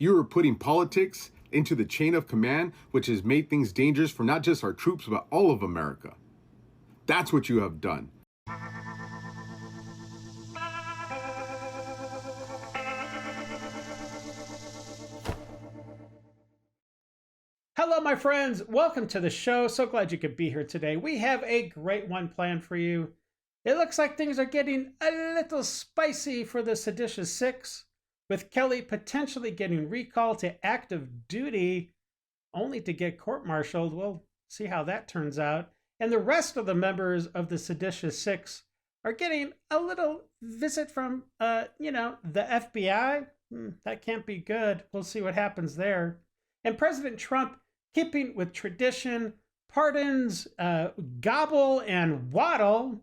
You are putting politics into the chain of command, which has made things dangerous for not just our troops, but all of America. That's what you have done. Hello, my friends. Welcome to the show. So glad you could be here today. We have a great one planned for you. It looks like things are getting a little spicy for the Seditious Six, with Kelly potentially getting recalled to active duty only to get court-martialed. We'll see how that turns out. And the rest of the members of the Seditious Six are getting a little visit from, the FBI. That can't be good. We'll see what happens there. And President Trump, keeping with tradition, pardons Gobble and Waddle,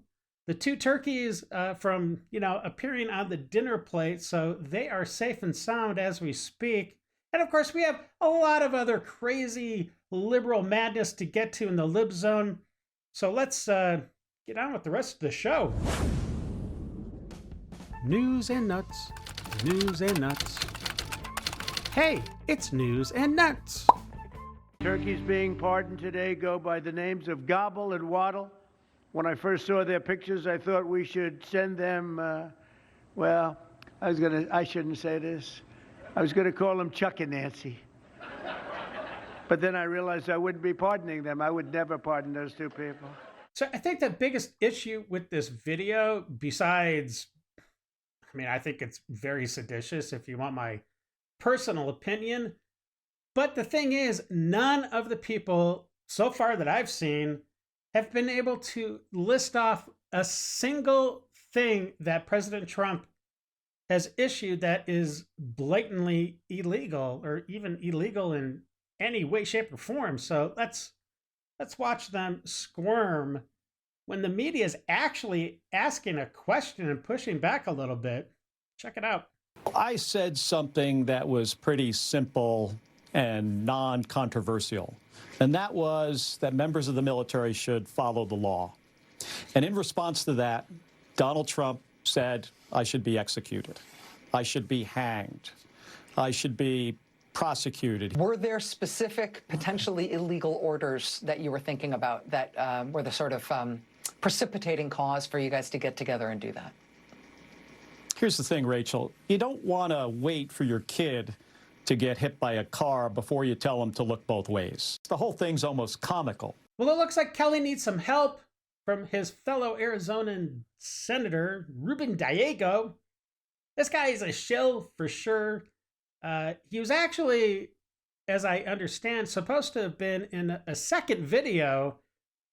the two turkeys from, appearing on the dinner plate. So they are safe and sound as we speak. And of course, we have a lot of other crazy liberal madness to get to in the Lib Zone. So let's get on with the rest of the show. News and nuts. News and nuts. Hey, it's news and nuts. Turkeys being pardoned today go by the names of Gobble and Waddle. When I first saw their pictures, I thought we should send them, I shouldn't say this. I was going to call them Chuck and Nancy. But then I realized I wouldn't be pardoning them. I would never pardon those two people. So I think the biggest issue with this video, besides, I think it's very seditious if you want my personal opinion. But the thing is, none of the people so far that I've seen have been able to list off a single thing that President Trump has issued that is blatantly illegal or even illegal in any way, shape, or form. So let's watch them squirm when the media is actually asking a question and pushing back a little bit. Check it out. I said something that was pretty simple and non-controversial, and that was that members of the military should follow the law. And in response to that, Donald Trump said I should be executed, I should be hanged, I should be prosecuted. Were there specific, potentially illegal orders that you were thinking about that were the sort of precipitating cause for you guys to get together and do that? Here's the thing, Rachel. You don't want to wait for your kid to get hit by a car before you tell them to look both ways. The whole thing's almost comical. Well, it looks like Kelly needs some help from his fellow Arizonan Senator, Ruben Diego. This guy is a shill for sure. He was actually, as I understand, supposed to have been in a second video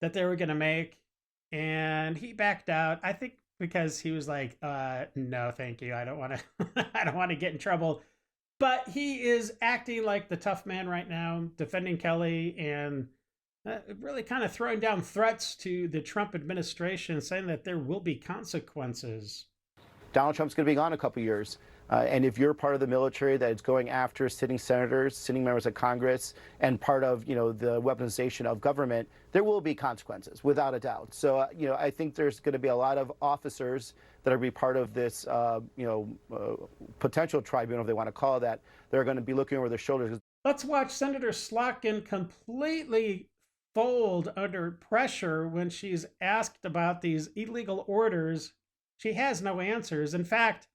that they were going to make, and he backed out. I think because he was like, no, thank you. I don't want to, I don't want to get in trouble. But he is acting like the tough man right now, defending Kelly and really kind of throwing down threats to the Trump administration, saying that there will be consequences. Donald Trump's going to be gone a couple years. And if you're part of the military that is going after sitting senators, sitting members of Congress, and part of, the weaponization of government, there will be consequences, without a doubt. So, I think there's going to be a lot of officers that are going to be part of this, potential tribunal, if they want to call it that, they're going to be looking over their shoulders. Let's watch Senator Slotkin completely fold under pressure when she's asked about these illegal orders. She has no answers. In fact,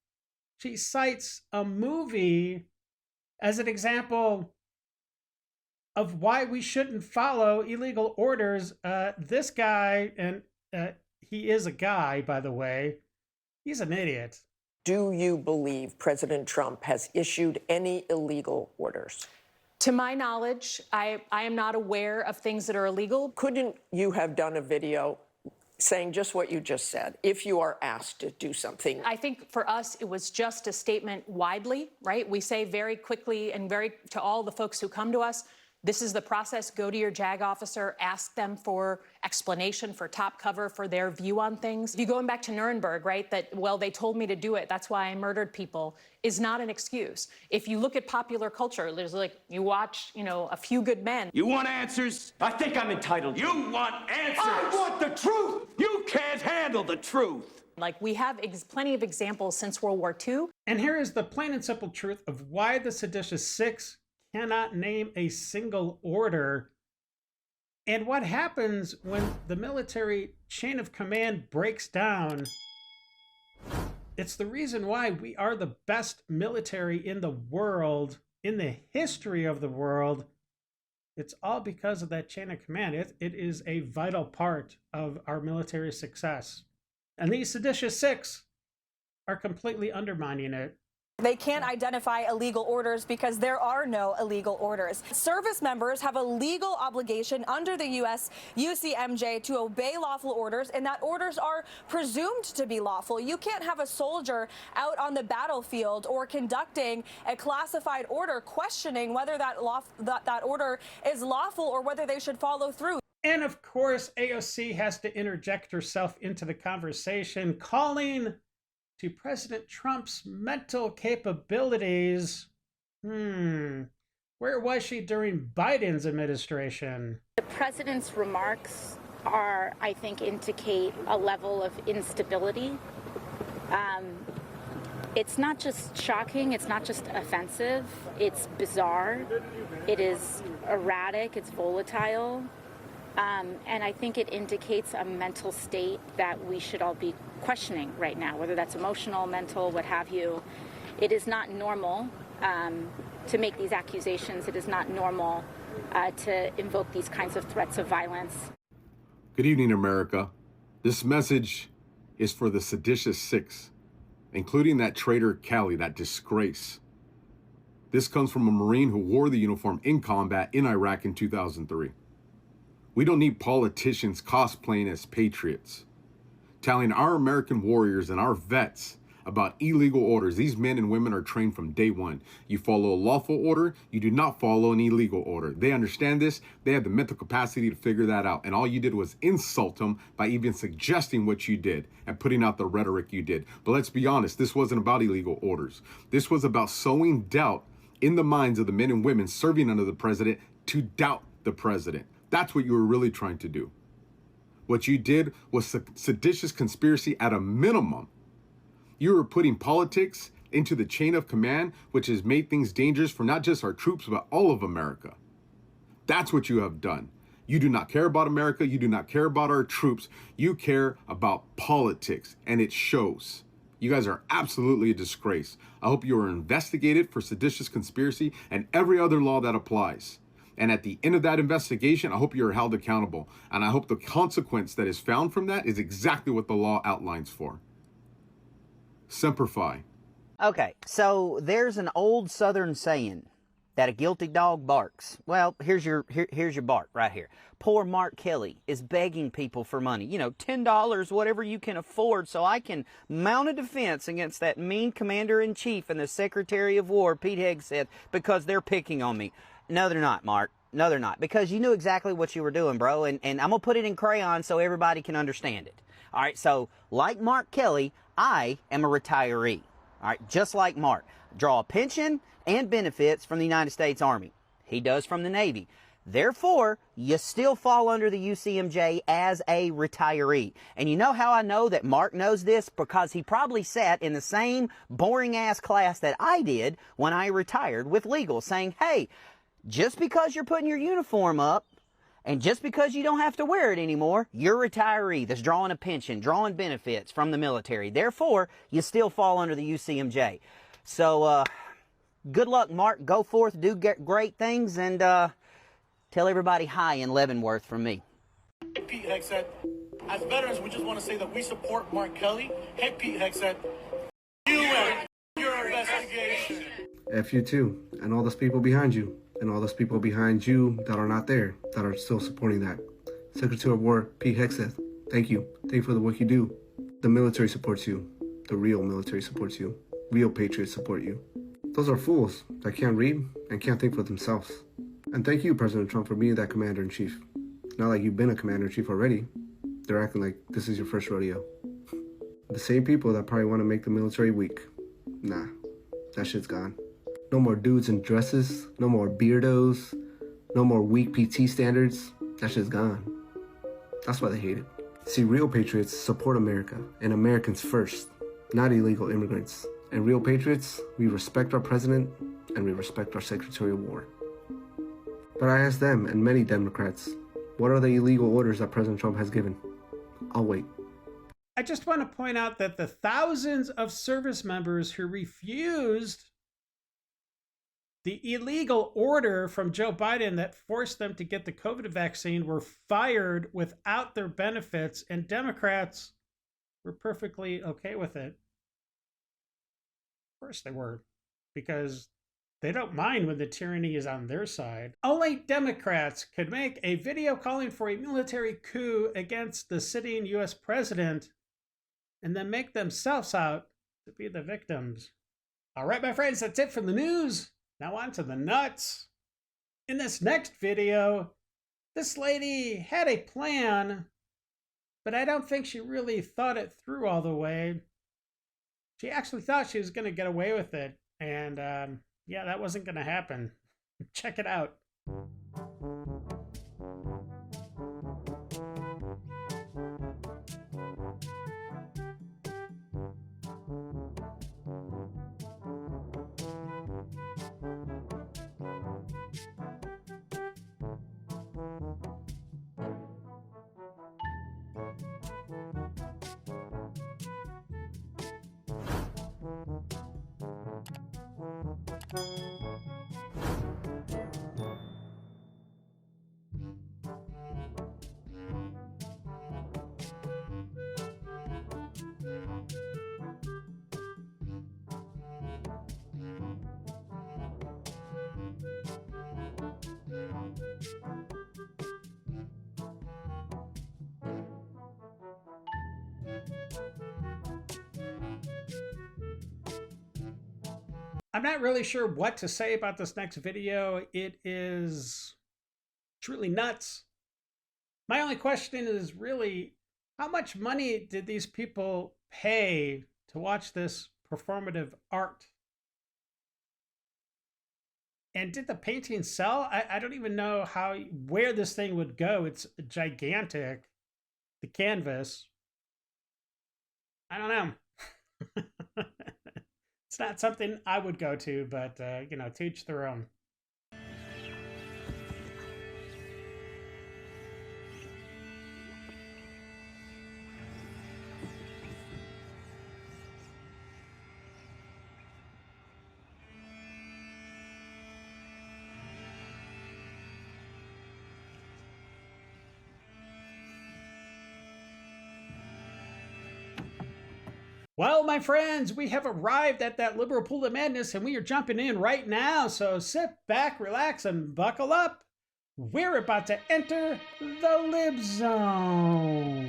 she cites a movie as an example of why we shouldn't follow illegal orders. This guy, and he is a guy, by the way, he's an idiot. Do you believe President Trump has issued any illegal orders? To my knowledge, I am not aware of things that are illegal. Couldn't you have done a video saying just what you just said, if you are asked to do something? I think for us, it was just a statement widely, right? We say very quickly and to all the folks who come to us, this is the process. Go to your JAG officer, ask them for explanation, for top cover, for their view on things. If you're going back to Nuremberg, right, that, well, they told me to do it, that's why I murdered people, is not an excuse. If you look at popular culture, there's you watch, A Few Good Men. You want answers? I think I'm entitled. You want answers? I want the truth! You can't handle the truth! Like, we have plenty of examples since World War II. And here is the plain and simple truth of why the Seditious Six cannot name a single order and what happens when the military chain of command breaks down. It's the reason why we are the best military in the world, in the history of the world. It's all because of that chain of command. It is a vital part of our military success. And these Seditious Six are completely undermining it. They can't identify illegal orders because there are no illegal orders. Service members have a legal obligation under the U.S. UCMJ to obey lawful orders, and that orders are presumed to be lawful. You can't have a soldier out on the battlefield or conducting a classified order questioning whether that order is lawful or whether they should follow through. And of course, AOC has to interject herself into the conversation, calling to President Trump's mental capabilities. Where was she during Biden's administration? The president's remarks I think, indicate a level of instability. It's not just shocking, it's not just offensive, it's bizarre, it is erratic, it's volatile. And I think it indicates a mental state that we should all be questioning right now, whether that's emotional, mental, what have you. It is not normal to make these accusations. It is not normal to invoke these kinds of threats of violence. Good evening, America. This message is for the Seditious Six, including that traitor Callie, that disgrace. This comes from a Marine who wore the uniform in combat in Iraq in 2003. We don't need politicians cosplaying as patriots, telling our American warriors and our vets about illegal orders. These men and women are trained from day one. You follow a lawful order, you do not follow an illegal order. They understand this, they have the mental capacity to figure that out. And all you did was insult them by even suggesting what you did and putting out the rhetoric you did. But let's be honest, this wasn't about illegal orders. This was about sowing doubt in the minds of the men and women serving under the president to doubt the president. That's what you were really trying to do. What you did was seditious conspiracy at a minimum. You were putting politics into the chain of command, which has made things dangerous for not just our troops, but all of America. That's what you have done. You do not care about America. You do not care about our troops. You care about politics, and it shows. You guys are absolutely a disgrace. I hope you are investigated for seditious conspiracy and every other law that applies. And at the end of that investigation, I hope you're held accountable. And I hope the consequence that is found from that is exactly what the law outlines for. Semper Fi. Okay, so there's an old Southern saying that a guilty dog barks. Well, here's your bark right here. Poor Mark Kelly is begging people for money. You know, $10, whatever you can afford, so I can mount a defense against that mean commander-in-chief and the Secretary of War, Pete Hegseth, because they're picking on me. No, they're not, Mark. No, they're not. Because you knew exactly what you were doing, bro. And I'm going to put it in crayon so everybody can understand it. All right, so like Mark Kelly, I am a retiree. All right, just like Mark. Draw a pension and benefits from the United States Army. He does from the Navy. Therefore, you still fall under the UCMJ as a retiree. And you know how I know that Mark knows this? Because he probably sat in the same boring-ass class that I did when I retired with legal, saying, hey, just because you're putting your uniform up and just because you don't have to wear it anymore, you're a retiree that's drawing a pension, drawing benefits from the military. Therefore, you still fall under the UCMJ. So, good luck, Mark. Go forth, do great things, and tell everybody hi in Leavenworth from me. Pete Hegseth, as veterans, we just want to say that we support Mark Kelly. Hey, Pete Hegseth, you and your investigation. F you too, and all those people behind you, and all those people behind you that are not there, that are still supporting that. Secretary of War, Pete Hegseth, thank you. Thank you for the work you do. The military supports you. The real military supports you. Real patriots support you. Those are fools that can't read and can't think for themselves. And thank you, President Trump, for being that commander-in-chief. Not like you've been a commander-in-chief already. They're acting like this is your first rodeo. The same people that probably want to make the military weak. Nah, that shit's gone. No more dudes in dresses. No more beardos. No more weak PT standards. That shit's gone. That's why they hate it. See, real patriots support America and Americans first, not illegal immigrants. And real patriots, we respect our president and we respect our Secretary of War. But I asked them and many Democrats, what are the illegal orders that President Trump has given? I'll wait. I just want to point out that the thousands of service members who refused the illegal order from Joe Biden that forced them to get the COVID vaccine were fired without their benefits, and Democrats were perfectly okay with it. Of course they were, because they don't mind when the tyranny is on their side. Only Democrats could make a video calling for a military coup against the sitting U.S. president and then make themselves out to be the victims. All right, my friends, that's it from the news. Now on to the nuts. In this next video, this lady had a plan, but I don't think she really thought it through all the way. She actually thought she was going to get away with it, and yeah, that wasn't going to happen. Check it out. I'm not really sure what to say about this next video. It is truly nuts. My only question is really, how much money did these people pay to watch this performative art? And did the painting sell? I don't even know where this thing would go. It's gigantic, the canvas. I don't know. It's not something I would go to, but, you know, to each their own. Well, my friends, we have arrived at that liberal pool of madness, and we are jumping in right now. So sit back, relax, and buckle up. We're about to enter the Lib Zone.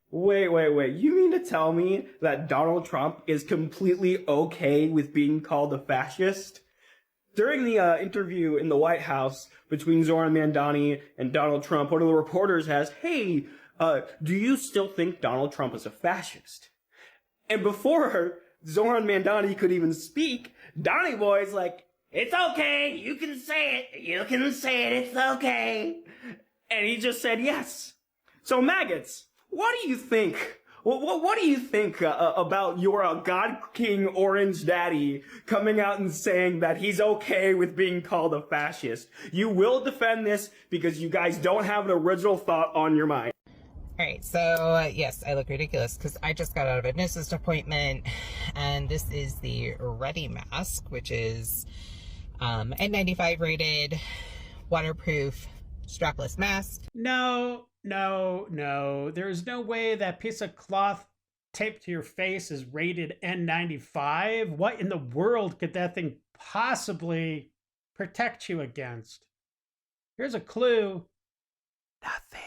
Wait. You mean to tell me that Donald Trump is completely okay with being called a fascist? During the interview in the White House between Zoran Mandani and Donald Trump, one of the reporters asked, hey, do you still think Donald Trump is a fascist? And before Zoran Mandani could even speak, Donnie Boy's like, it's okay, you can say it, it's okay. And he just said yes. So maggots, what do you think? What do you think about your God King Orange Daddy coming out and saying that he's okay with being called a fascist? You will defend this because you guys don't have an original thought on your mind. All right, so yes, I look ridiculous because I just got out of a dentist appointment, and this is the Ready mask, which is N95 rated, waterproof, strapless mask. No. There's no way that piece of cloth taped to your face is rated N95. What in the world could that thing possibly protect you against? Here's a clue. Nothing.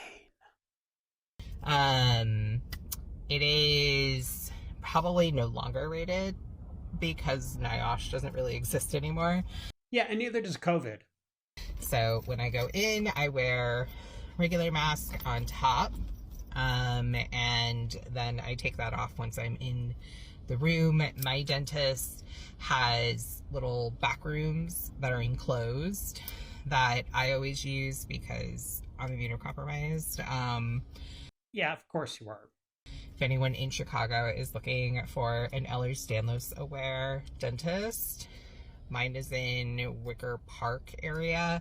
It is probably no longer rated because NIOSH doesn't really exist anymore. Yeah, and neither does COVID. So when I go in, I wear regular mask on top, and then I take that off once I'm in the room. My dentist has little back rooms that are enclosed that I always use because I'm immunocompromised. Yeah, of course you are. If anyone in Chicago is looking for an Ehlers-Danlos aware dentist, mine is in Wicker Park area.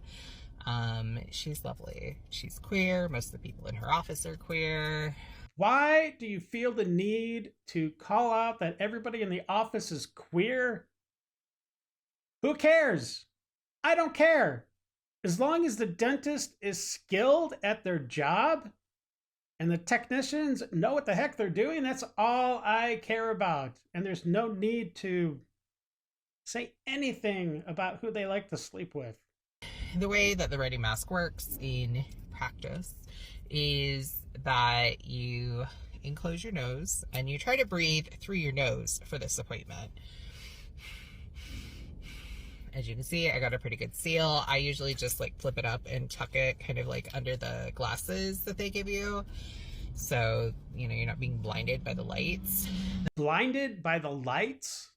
She's lovely. She's queer. Most of the people in her office are queer. Why do you feel the need to call out that everybody in the office is queer? Who cares? I don't care. As long as the dentist is skilled at their job and the technicians know what the heck they're doing, that's all I care about. And there's no need to say anything about who they like to sleep with. The way that the ready mask works in practice is that you enclose your nose and you try to breathe through your nose for this appointment. As you can see, I got a pretty good seal. I usually just like flip it up and tuck it kind of like under the glasses that they give you. So, you know, you're not being blinded by the lights. Blinded by the lights?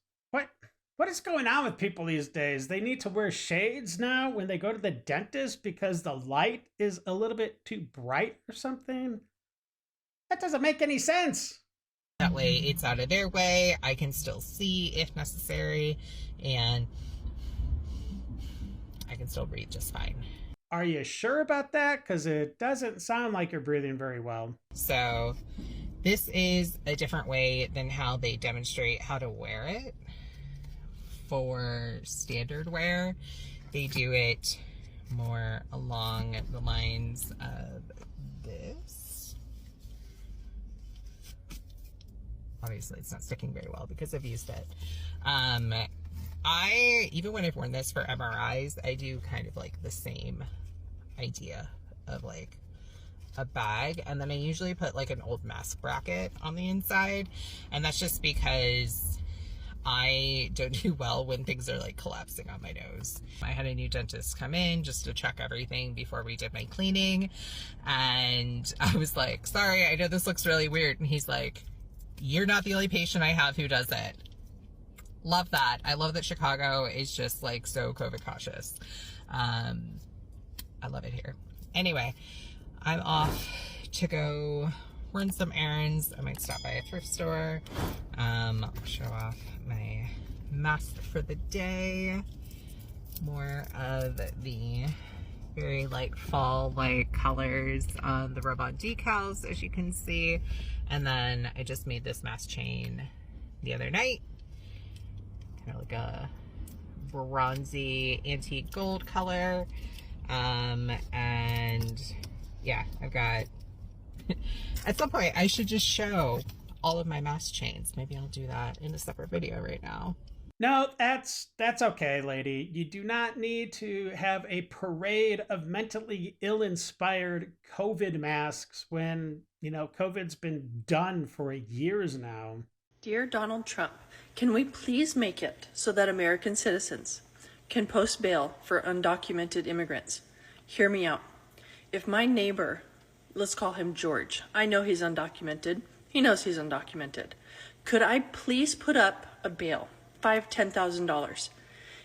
What is going on with people these days? They need to wear shades now when they go to the dentist because the light is a little bit too bright or something? That doesn't make any sense. That way it's out of their way. I can still see if necessary, and I can still breathe just fine. Are you sure about that? Because it doesn't sound like you're breathing very well. So this is a different way than how they demonstrate how to wear it. For standard wear, they do it more along the lines of this. Obviously it's not sticking very well because I've used it. Even when I've worn this for MRIs, I do kind of like the same idea of like a bag, and then I usually put like an old mask bracket on the inside, and that's just because I don't do well when things are like collapsing on my nose. I had a new dentist come in just to check everything before we did my cleaning, and I was like, sorry, I know this looks really weird, and he's like, you're not the only patient I have who does it. Love that. I love that Chicago is just like so COVID cautious. I love it here. Anyway, I'm off to go run some errands. I might stop by a thrift store. I'll show off my mask for the day. More of the very light fall-like colors on the rub-on decals, as you can see. And then I just made this mask chain the other night. Kind of like a bronzy antique gold color. And yeah, I've got at some point I should just show all of my mask chains. Maybe I'll do that in a separate video right now. No, that's okay, lady. You do not need to have a parade of mentally ill-inspired COVID masks when, you know, COVID's been done for years now. Dear Donald Trump, can we please make it so that American citizens can post bail for undocumented immigrants? Hear me out. If my neighbor, let's call him George, I know he's undocumented. He knows he's undocumented. Could I please put up a bail, $5,000, $10,000,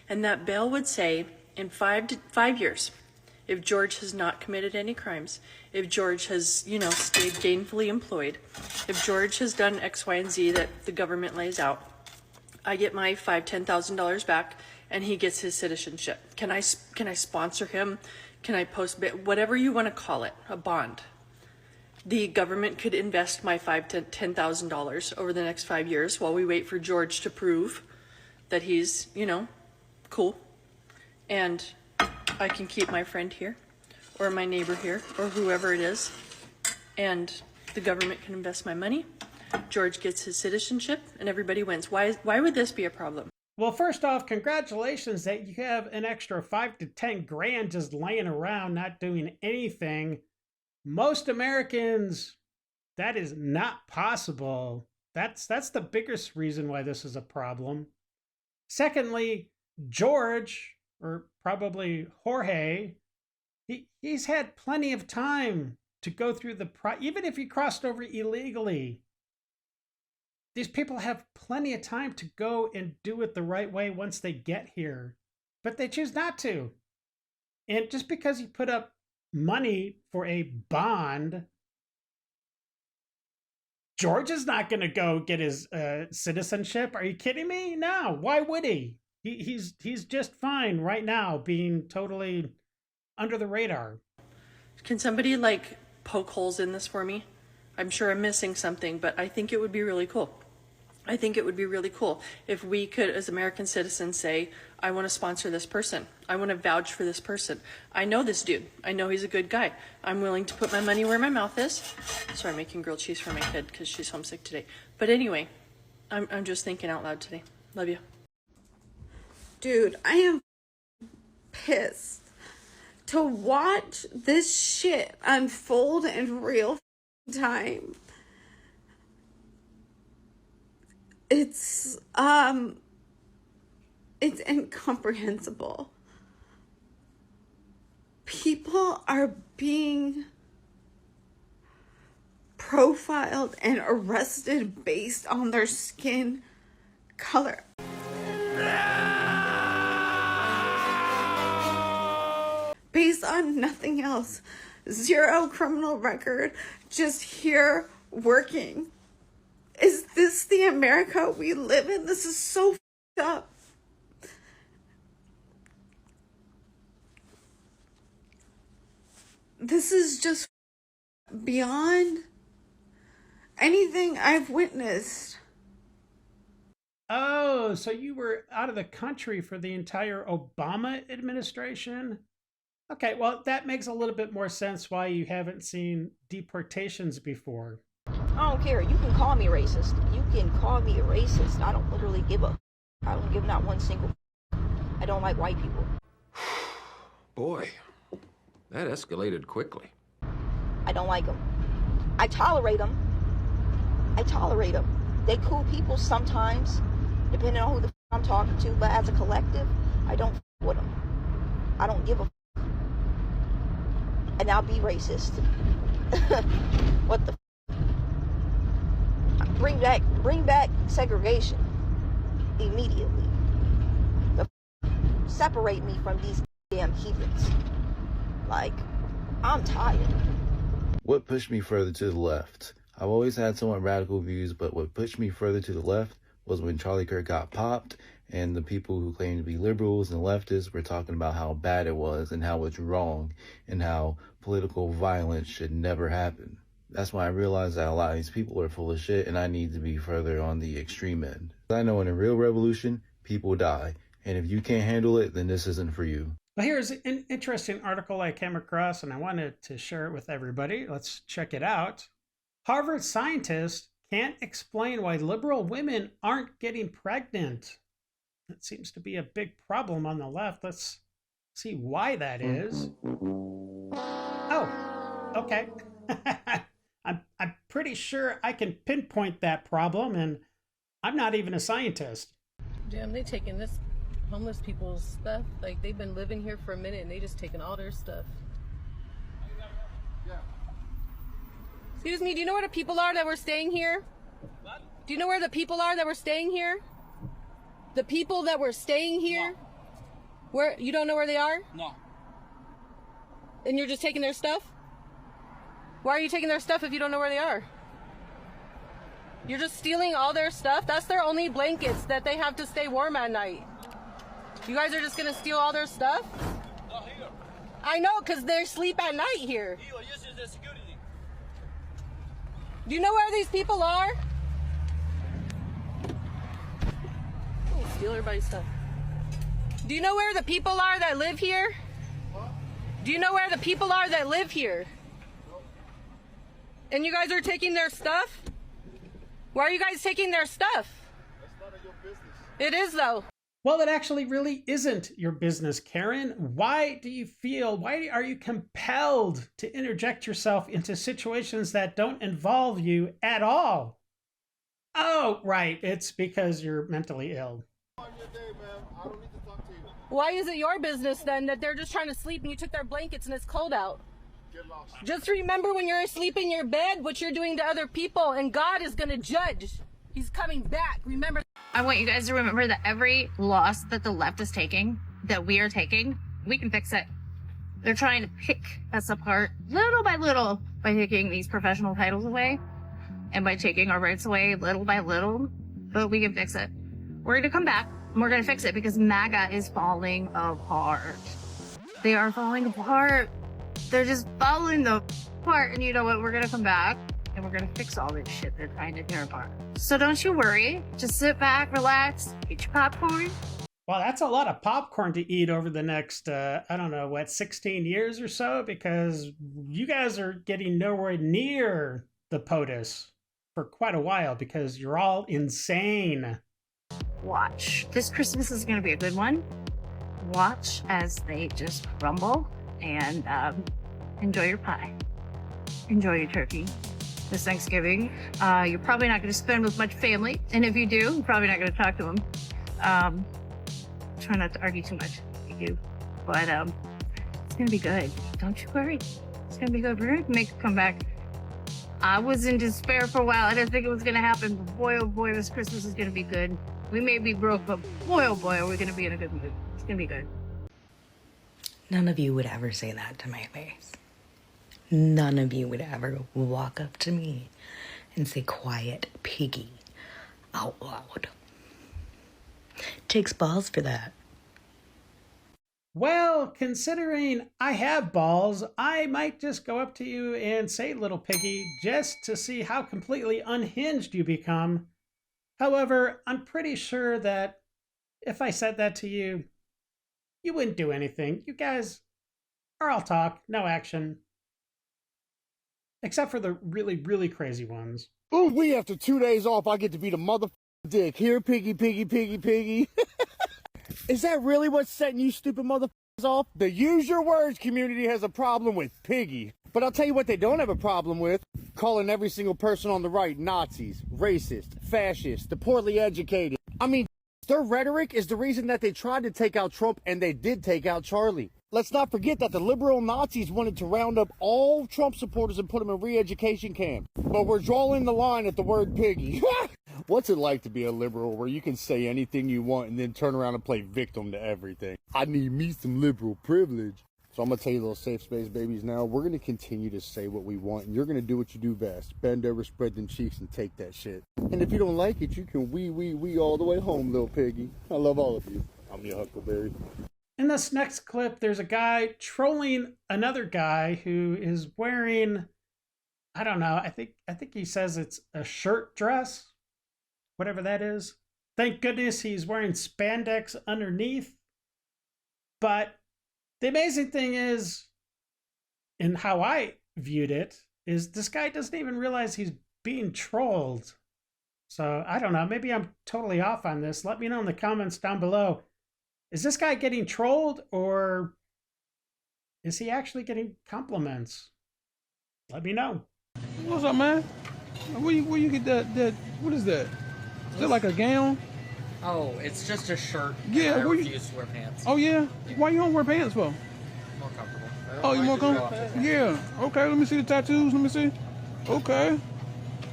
and that bail would say in 5 years, if George has not committed any crimes, if George has, you know, stayed gainfully employed, if George has done X, Y, and Z that the government lays out, I get my $5,000, $10,000 back, and he gets his citizenship. Can I sponsor him? Can I post whatever you want to call it, a bond? The government could invest my $5,000 to $10,000 over the next 5 years while we wait for George to prove that he's, you know, cool, and I can keep my friend here, or my neighbor here, or whoever it is, and the government can invest my money. George gets his citizenship, and everybody wins. Why would this be a problem? Well, first off, congratulations that you have an extra 5 to 10 grand just laying around not doing anything. Most Americans, that is not possible. That's the biggest reason why this is a problem. Secondly, George, or probably Jorge, he's had plenty of time to go through even if he crossed over illegally. These people have plenty of time to go and do it the right way once they get here, but they choose not to. And just because you put up money for a bond, George is not going to go get his citizenship. Are you kidding me? No. Why would he? He's just fine right now, being totally under the radar. Can somebody like poke holes in this for me? I'm sure I'm missing something, but I think it would be really cool. I think it would be really cool if we could, as American citizens, say, I want to sponsor this person. I want to vouch for this person. I know this dude. I know he's a good guy. I'm willing to put my money where my mouth is. Sorry, I'm making grilled cheese for my kid because she's homesick today. But anyway, I'm just thinking out loud today. Love you. Dude, I am pissed to watch this shit unfold in real time. It's incomprehensible. People are being profiled and arrested based on their skin color. Based on nothing else. Zero criminal record, just here working. Is this the America we live in? This is so f***ed up. This is just beyond anything I've witnessed. Oh, so you were out of the country for the entire Obama administration? Okay, well, that makes a little bit more sense why you haven't seen deportations before. I don't care. You can call me racist. You can call me a racist. I don't literally give a... I don't give not one single... I don't like white people. Boy, that escalated quickly. I don't like them. I tolerate them. I tolerate them. They cool people sometimes, depending on who the f I'm talking to, but as a collective, I don't f with them. I don't give a f. And I'll be racist. What the f? Bring back segregation immediately. The f separate me from these damn heathens. Like, I'm tired. What pushed me further to the left? I've always had somewhat radical views, but what pushed me further to the left was when Charlie Kirk got popped and the people who claimed to be liberals and leftists were talking about how bad it was and how it's wrong and how political violence should never happen. That's when I realized that a lot of these people are full of shit and I need to be further on the extreme end. I know in a real revolution, people die. And if you can't handle it, then this isn't for you. Well, here's an interesting article I came across and I wanted to share it with everybody. Let's check it out. Harvard scientists can't explain why liberal women aren't getting pregnant. That seems to be a big problem on the left. Let's see why that is. Oh, okay. I'm pretty sure I can pinpoint that problem, and I'm not even a scientist. Damn, they taking this homeless people's stuff. Like, they've been living here for a minute, and they just taking all their stuff. Excuse me, do you know where the people are that were staying here? What? Do you know where the people are that were staying here? The people that were staying here? No. Where, you don't know where they are? No. And you're just taking their stuff? Why are you taking their stuff if you don't know where they are? You're just stealing all their stuff? That's their only blankets that they have to stay warm at night. You guys are just gonna steal all their stuff? Not here. I know, because they sleep at night here. Here, this is the security. Do you know where these people are? Oh, steal everybody's stuff. Do you know where the people are that live here? What? Do you know where the people are that live here? No. And you guys are taking their stuff? Why are you guys taking their stuff? That's none of your business. It is, though. Well, it actually really isn't your business, Karen. Why are you compelled to interject yourself into situations that don't involve you at all? Oh, right. It's because you're mentally ill. Why is it your business then that they're just trying to sleep and you took their blankets and it's cold out? Get lost. Just remember when you're asleep in your bed what you're doing to other people, and God is going to judge. He's coming back. Remember. I want you guys to remember that every loss that the left is taking, that we are taking, we can fix it. They're trying to pick us apart little by little by taking these professional titles away and by taking our rights away little by little. But we can fix it. We're going to come back and we're going to fix it because MAGA is falling apart. They are falling apart. They're just falling apart. And you know what? We're going to come back and we're going to fix all this shit they're trying to tear apart. So don't you worry. Just sit back, relax, eat your popcorn. Well, that's a lot of popcorn to eat over the next, 16 years or so, because you guys are getting nowhere near the POTUS for quite a while because you're all insane. Watch. This Christmas is going to be a good one. Watch as they just crumble and enjoy your pie. Enjoy your turkey. This Thanksgiving, you're probably not going to spend with much family. And if you do, you're probably not going to talk to them. Try not to argue too much if you do. But it's going to be good. Don't you worry. It's going to be good. We're going to make a comeback. I was in despair for a while. I didn't think it was going to happen. But boy, oh boy, this Christmas is going to be good. We may be broke, but boy, oh boy, are we going to be in a good mood. It's going to be good. None of you would ever say that to my face. None of you would ever walk up to me and say, "Quiet, piggy," out loud. Takes balls for that. Well, considering I have balls, I might just go up to you and say, little piggy, just to see how completely unhinged you become. However, I'm pretty sure that if I said that to you, you wouldn't do anything. You guys are all talk, no action. Except for the really, really crazy ones. Ooh, we after 2 days off, I get to be the motherfucking dick. Here, piggy, piggy, piggy, piggy. Is that really what's setting you stupid motherfuckers off? The Use Your Words community has a problem with piggy. But I'll tell you what they don't have a problem with. Calling every single person on the right Nazis, racist, fascist, the poorly educated. I mean, their rhetoric is the reason that they tried to take out Trump and they did take out Charlie. Let's not forget that the liberal Nazis wanted to round up all Trump supporters and put them in re-education camps. But we're drawing the line at the word piggy. What's it like to be a liberal where you can say anything you want and then turn around and play victim to everything? I need me some liberal privilege. So I'm going to tell you, little safe space babies, now we're going to continue to say what we want, and you're going to do what you do best. Bend over, spread them cheeks, and take that shit. And if you don't like it, you can wee all the way home, little piggy. I love all of you. I'm your Huckleberry. In this next clip, there's a guy trolling another guy who is wearing, I don't know, I think he says it's a shirt dress, whatever that is. Thank goodness he's wearing spandex underneath. But the amazing thing is, and how I viewed it, is this guy doesn't even realize he's being trolled. So I don't know, maybe I'm totally off on this. Let me know in the comments down below. Is this guy getting trolled, or is he actually getting compliments? Let me know. What's up, man? Where you get that? What is that? Is that like a gown? Oh, it's just a shirt. Yeah, I where refuse to wear pants. Oh yeah? Why you don't wear pants for? More comfortable. Oh, you more comfortable? Yeah. Okay, let me see the tattoos. Let me see. Okay.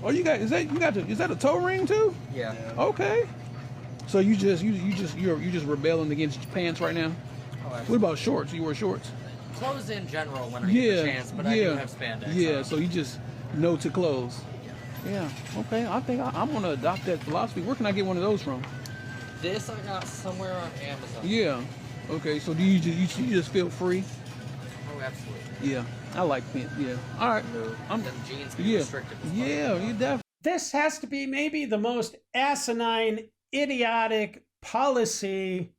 Oh, is that a toe ring too? Yeah. Okay. So you're just rebelling against pants right now? Oh, what about shorts? You wear shorts? Clothes in general when I get the chance, but I do have spandex. Yeah, so you just know to clothes. Yeah. Okay. I think I'm gonna adopt that philosophy. Where can I get one of those from? This I got somewhere on Amazon. Yeah. Okay. So do you just feel free? Oh, absolutely. Yeah. I like pants. Yeah. All right. Them jeans can be restricted. Yeah. You definitely. This has to be maybe the most asinine, idiotic policy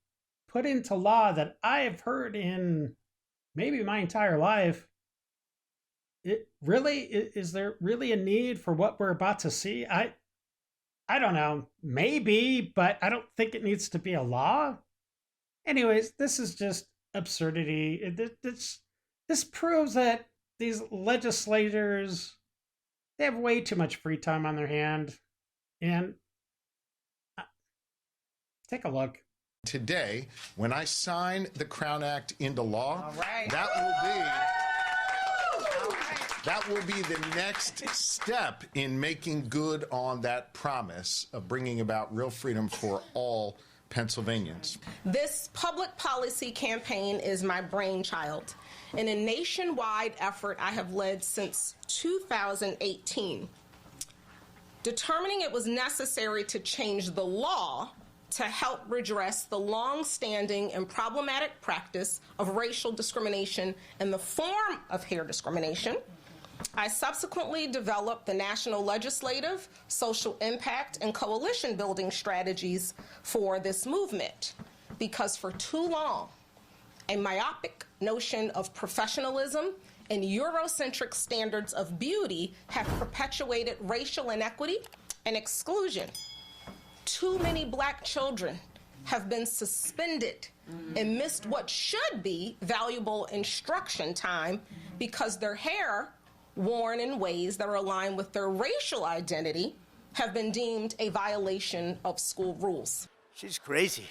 put into law that I have heard in maybe my entire life. It really, is there really a need for what we're about to see? I don't know, maybe, but I don't think it needs to be a law. Anyways, this is just absurdity. This proves that these legislators, they have way too much free time on their hand. And take a look. Today, when I sign the Crown Act into law, that will be the next step in making good on that promise of bringing about real freedom for all Pennsylvanians. This public policy campaign is my brainchild in a nationwide effort I have led since 2018. Determining it was necessary to change the law to help redress the long-standing and problematic practice of racial discrimination in the form of hair discrimination, I subsequently developed the national legislative, social impact, and coalition building strategies for this movement because for too long, a myopic notion of professionalism and Eurocentric standards of beauty have perpetuated racial inequity and exclusion. Too many Black children have been suspended and missed what should be valuable instruction time because their hair, worn in ways that are aligned with their racial identity, have been deemed a violation of school rules. She's crazy.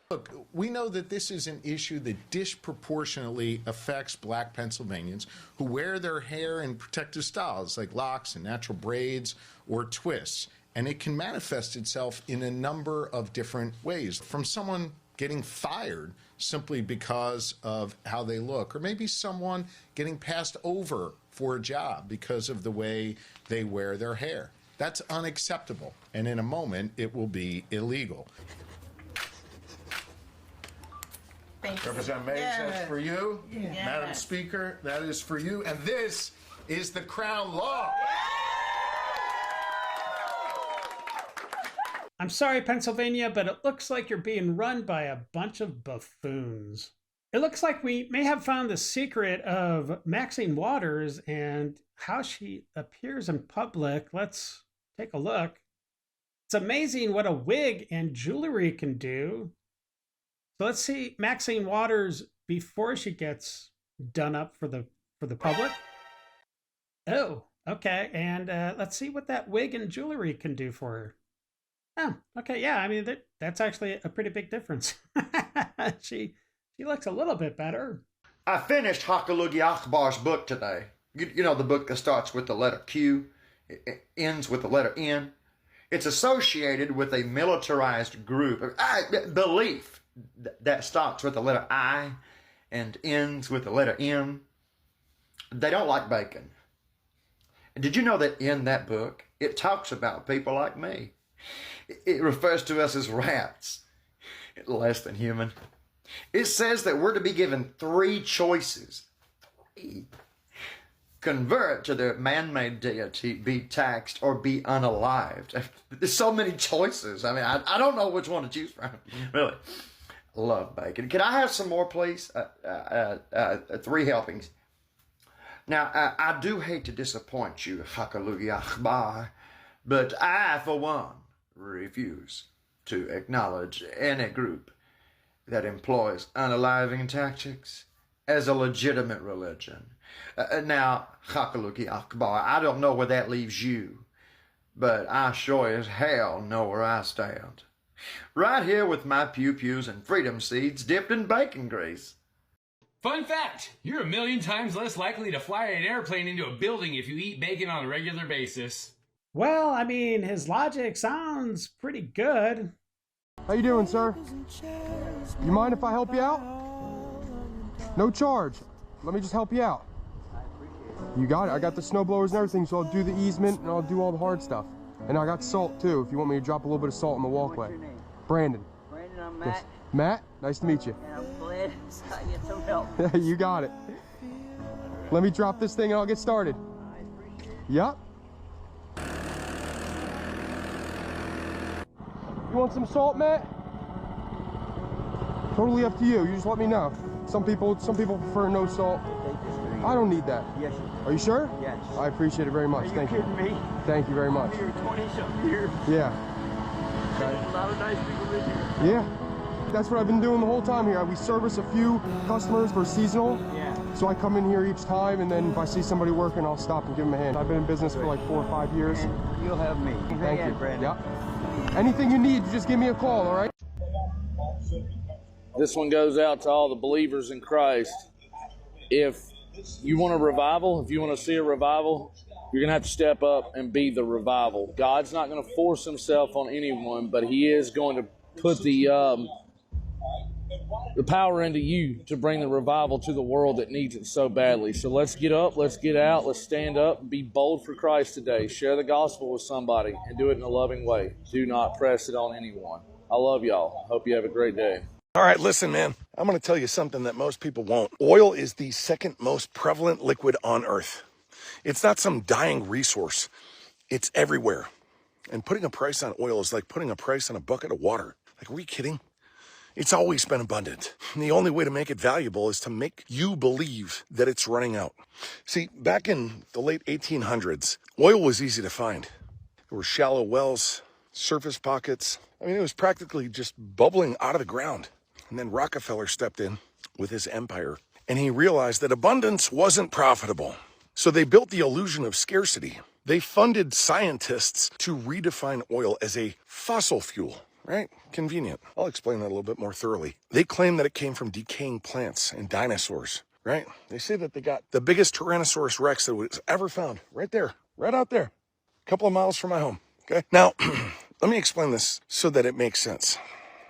Look, we know that this is an issue that disproportionately affects Black Pennsylvanians who wear their hair in protective styles like locks and natural braids or twists. And it can manifest itself in a number of different ways, from someone getting fired simply because of how they look, or maybe someone getting passed over for a job because of the way they wear their hair. That's unacceptable, and in a moment, it will be illegal. Thank you. Representative Mays, that's for you. Yes. Madam Speaker, that is for you. And this is the Crown Law. I'm sorry, Pennsylvania, but it looks like you're being run by a bunch of buffoons. It looks like we may have found the secret of Maxine Waters and how she appears in public. Let's take a look. It's amazing what a wig and jewelry can do. So let's see Maxine Waters before she gets done up for the public. Oh, okay. And let's see what that wig and jewelry can do for her. Oh, okay. Yeah, I mean, that's actually a pretty big difference. She looks a little bit better. I finished Hakalugi Akbar's book today. You know, the book that starts with the letter Q, it ends with the letter N. It's associated with a militarized group of belief that starts with the letter I and ends with the letter M. They don't like bacon. And did you know that in that book, it talks about people like me? It refers to us as rats, less than human. It says that we're to be given 3 choices. 3. Convert to the man-made deity, be taxed, or be unalived. There's so many choices. I mean, I don't know which one to choose from. Really. Love bacon. Can I have some more, please? 3 helpings. Now, I do hate to disappoint you, Hakalugi Akbar, but I, for one, refuse to acknowledge any group that employs unaliving tactics as a legitimate religion. Now, Hakalugi Akbar, I don't know where that leaves you, but I sure as hell know where I stand. Right here with my pew-pews and freedom seeds dipped in bacon grease. Fun fact, you're 1,000,000 times less likely to fly an airplane into a building if you eat bacon on a regular basis. Well, I mean, his logic sounds pretty good. How you doing, sir? You mind if I help you out? No charge. Let me just help you out. You got it. I got the snow blowers and everything, so I'll do the easement and I'll do all the hard stuff. And I got salt too, if you want me to drop a little bit of salt in the walkway. What's your name? Brandon. Brandon, I'm Matt. Yes. Matt, nice to meet you. And I'm glad I get some help. You got it. Let me drop this thing and I'll get started. Yep. You want some salt, Matt? Totally up to you. You just let me know. Some people prefer no salt. I don't need that. Yes. Are you sure? Yes. I appreciate it very much. Thank you. Kidding me? Thank you very much. Here 20-something years. Yeah. There's a lot of nice people live here. Yeah. That's what I've been doing the whole time here. We service a few customers for seasonal. Yeah. So I come in here each time, and then if I see somebody working, I'll stop and give them a hand. I've been in business for like 4 or 5 years. And you'll have me. Thank you. Brandon. Yep. Anything you need, just give me a call, all right? This one goes out to all the believers in Christ. If you want a revival, if you want to see a revival, you're going to have to step up and be the revival. God's not going to force himself on anyone, but he is going to put the power into you to bring the revival to the world that needs it so badly. So let's get up, let's get out, let's stand up and be bold for Christ today. Share the gospel with somebody and do it in a loving way. Do not press it on anyone. I love y'all. Hope you have a great day. All right, listen, man. I'm going to tell you something that most people won't. Oil is the second most prevalent liquid on Earth. It's not some dying resource. It's everywhere. And putting a price on oil is like putting a price on a bucket of water. Like, are we kidding? It's always been abundant. And the only way to make it valuable is to make you believe that it's running out. See, back in the late 1800s, oil was easy to find. There were shallow wells, surface pockets. I mean, it was practically just bubbling out of the ground. And then Rockefeller stepped in with his empire, and he realized that abundance wasn't profitable. So they built the illusion of scarcity. They funded scientists to redefine oil as a fossil fuel, right? Convenient. I'll explain that a little bit more thoroughly. They claim that it came from decaying plants and dinosaurs, right? They say that they got the biggest Tyrannosaurus Rex that was ever found right there, right out there, a couple of miles from my home, okay? Now, let me explain this so that it makes sense.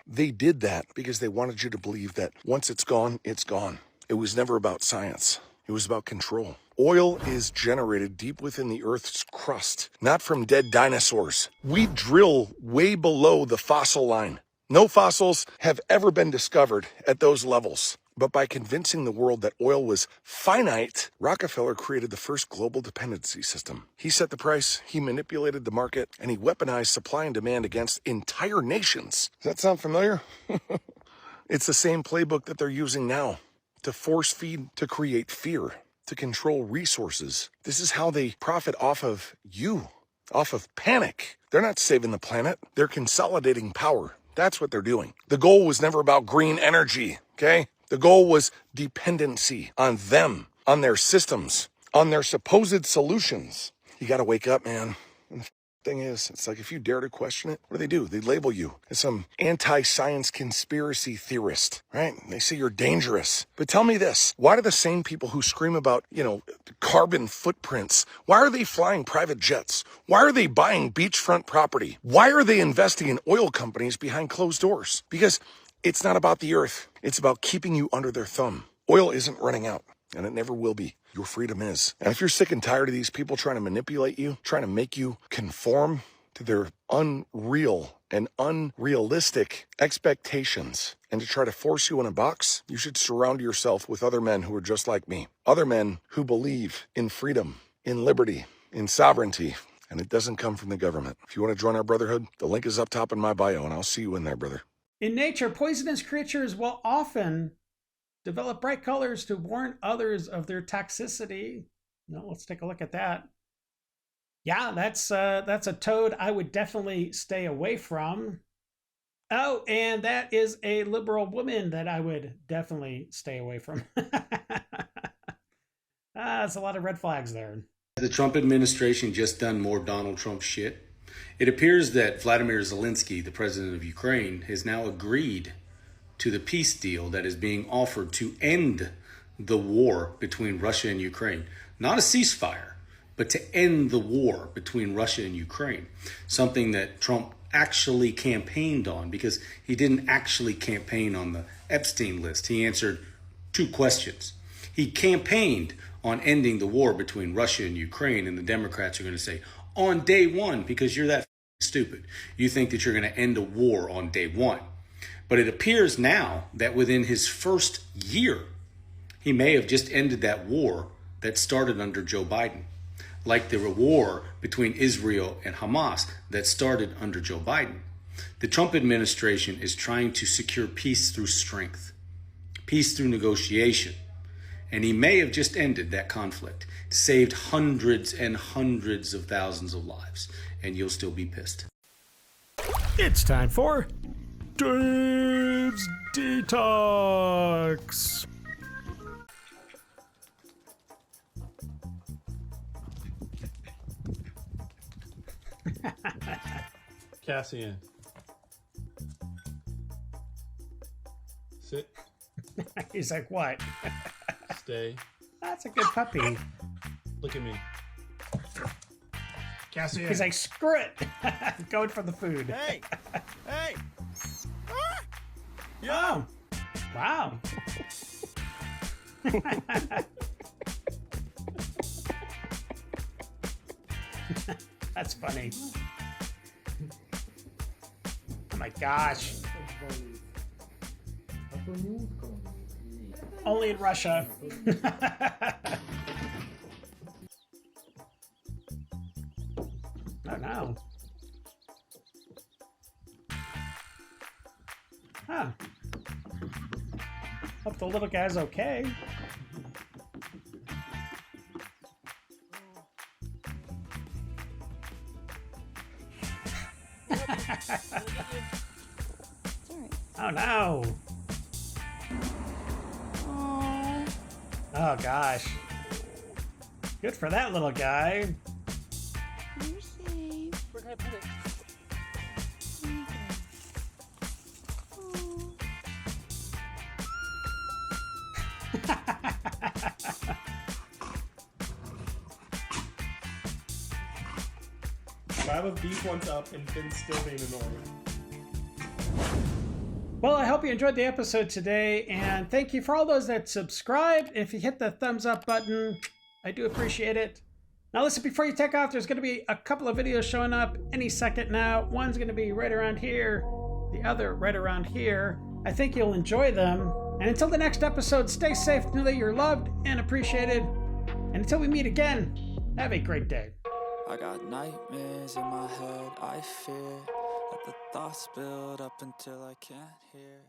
They did that because they wanted you to believe that once it's gone, it's gone. It was never about science. It was about control. Oil is generated deep within the Earth's crust, not from dead dinosaurs. We drill way below the fossil line. No fossils have ever been discovered at those levels. But by convincing the world that oil was finite, Rockefeller created the first global dependency system. He set the price, he manipulated the market, and he weaponized supply and demand against entire nations. Does that sound familiar? It's the same playbook that they're using now to force feed, to create fear, to control resources. This is how they profit off of you, off of panic. They're not saving the planet. They're consolidating power. That's what they're doing. The goal was never about green energy, okay? The goal was dependency on them, on their systems, on their supposed solutions. You got to wake up, man. And the thing is, it's like if you dare to question it, what do? They label you as some anti-science conspiracy theorist, right? They say you're dangerous. But tell me this, why do the same people who scream about, carbon footprints, why are they flying private jets? Why are they buying beachfront property? Why are they investing in oil companies behind closed doors? Because it's not about the earth. It's about keeping you under their thumb. Oil isn't running out, and it never will be. Your freedom is. And if you're sick and tired of these people trying to manipulate you, trying to make you conform to their unreal and unrealistic expectations, and to try to force you in a box, you should surround yourself with other men who are just like me. Other men who believe in freedom, in liberty, in sovereignty, and it doesn't come from the government. If you want to join our brotherhood, the link is up top in my bio, and I'll see you in there, brother. In nature, poisonous creatures will often develop bright colors to warn others of their toxicity. No, let's take a look at that. Yeah, that's a toad I would definitely stay away from. Oh, and that is a liberal woman that I would definitely stay away from. That's a lot of red flags there. The Trump administration just done more Donald Trump shit. It appears that Vladimir Zelensky, the president of Ukraine, has now agreed to the peace deal that is being offered to end the war between Russia and Ukraine. Not a ceasefire, but to end the war between Russia and Ukraine. Something that Trump actually campaigned on, because he didn't actually campaign on the Epstein list. He answered 2 questions. He campaigned on ending the war between Russia and Ukraine, and the Democrats are going to say, on day one, because you're that stupid. You think that you're going to end a war on day one. But it appears now that within his first year, he may have just ended that war that started under Joe Biden. Like the war between Israel and Hamas that started under Joe Biden. The Trump administration is trying to secure peace through strength, peace through negotiation. And he may have just ended that conflict, saved hundreds and hundreds of thousands of lives, and you'll still be pissed. It's time for Dave's Detox. Cassian. Sit. He's like, what? Stay. That's a good puppy. Look at me. Cassian. He's like, screw it. Going for the food. Hey! Hey! Yeah. Wow. That's funny. Oh my gosh. Only in Russia. Oh no. Huh. Hope the little guy's okay. Oh no. Oh gosh. Good for that little guy. You're safe. Where can I put it? Slab of beef one's up and Finn's still being annoying. Well, I hope you enjoyed the episode today, and thank you for all those that subscribed. If you hit the thumbs up button, I do appreciate it. Now listen, before you take off, there's going to be a couple of videos showing up any second now. One's going to be right around here, the other right around here. I think you'll enjoy them. And until the next episode, stay safe, know that you're loved and appreciated. And until we meet again, have a great day. I got nightmares in my head, I fear. Let the thoughts build up until I can't hear.